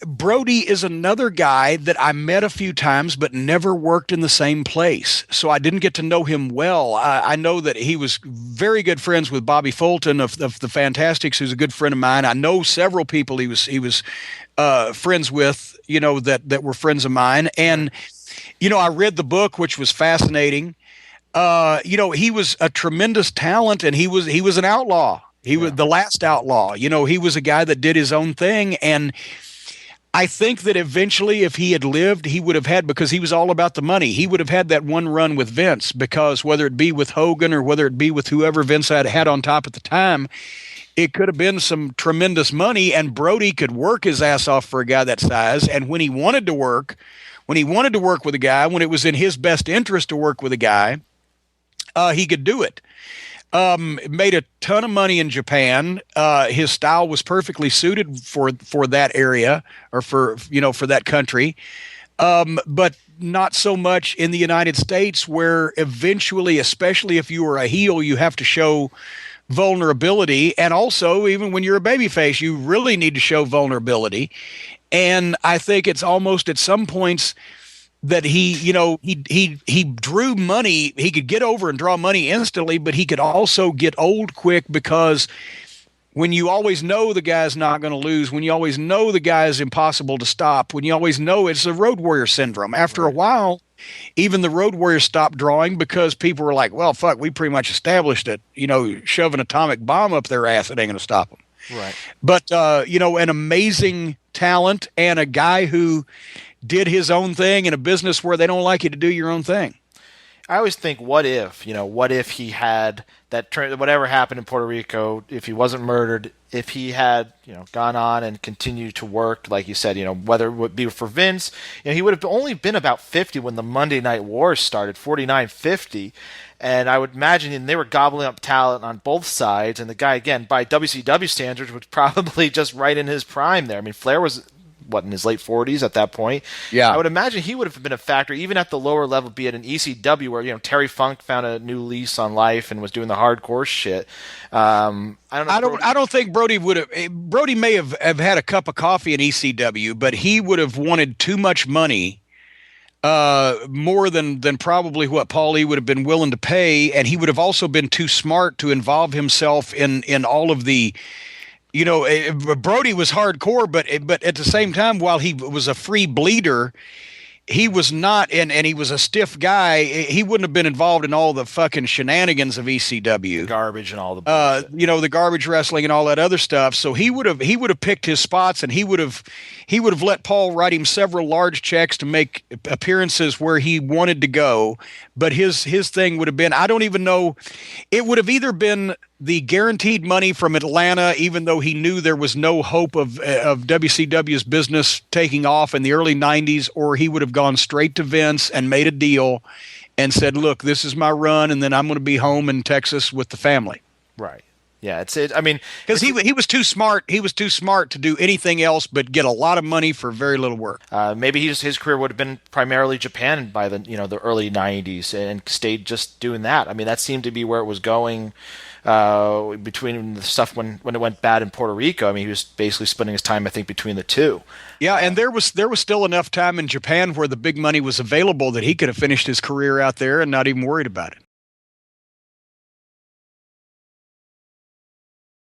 Brody is another guy that I met a few times, but never worked in the same place. So I didn't get to know him well. I know that he was very good friends with Bobby Fulton of the Fantastics, who's a good friend of mine. I know several people he was friends with, that were friends of mine. And, I read the book, which was fascinating. He was a tremendous talent, and he was an outlaw. He was the last outlaw. He was a guy that did his own thing. And I think that eventually, if he had lived, he would have had, because he was all about the money, he would have had that one run with Vince, because whether it be with Hogan or whether it be with whoever Vince had on top at the time, it could have been some tremendous money. And Brody could work his ass off for a guy that size. And when he wanted to work with a guy, when it was in his best interest to work with a guy, he could do it. Made a ton of money in Japan. His style was perfectly suited for that area, or for that country. But not so much in the United States, where eventually, especially if you were a heel, you have to show vulnerability. And also, even when you're a babyface, you really need to show vulnerability. And I think it's almost at some points that he drew money. He could get over and draw money instantly, but he could also get old quick, because when you always know the guy's not going to lose, when you always know the guy is impossible to stop, when you always know, it's the Road Warrior syndrome. After a while, even the Road Warriors stopped drawing, because people were like, well, fuck, we pretty much established it. Shove an atomic bomb up their ass, it ain't going to stop them. Right. But, an amazing talent, and a guy who did his own thing in a business where they don't like you to do your own thing. I always think, what if he had that, whatever happened in Puerto Rico, if he wasn't murdered, if he had, gone on and continued to work, like you said, whether it would be for Vince, he would have only been about 50 when the Monday Night Wars started, 49, 50. And I would imagine they were gobbling up talent on both sides. And the guy, again, by WCW standards, was probably just right in his prime there. I mean, Flair was, in his late 40s at that point. Yeah. I would imagine he would have been a factor, even at the lower level, be it an ECW, where, Terry Funk found a new lease on life and was doing the hardcore shit. I don't think Brody would have. Brody may have had a cup of coffee in ECW, but he would have wanted too much money, more than probably what Paulie would have been willing to pay. And he would have also been too smart to involve himself in all of the, Brody was hardcore, but at the same time, while he was a free bleeder, he was not, and he was a stiff guy. He wouldn't have been involved in all the fucking shenanigans of ECW, garbage and all the bullshit. The garbage wrestling and all that other stuff. So he would have picked his spots, and he would have let Paul write him several large checks to make appearances where he wanted to go. But his thing would have been, I don't even know, it would have either been the guaranteed money from Atlanta, even though he knew there was no hope of WCW's business taking off in the early 90s, or he would have gone straight to Vince and made a deal and said, look, this is my run, and then I'm going to be home in Texas with the family. Right. Yeah, because he was too smart. He was too smart to do anything else but get a lot of money for very little work. Maybe his career would have been primarily Japan by the the early 90s, and stayed just doing that. I mean, that seemed to be where it was going. Between the stuff when it went bad in Puerto Rico, I mean, he was basically spending his time, I think, between the two. Yeah, and there was still enough time in Japan where the big money was available that he could have finished his career out there and not even worried about it.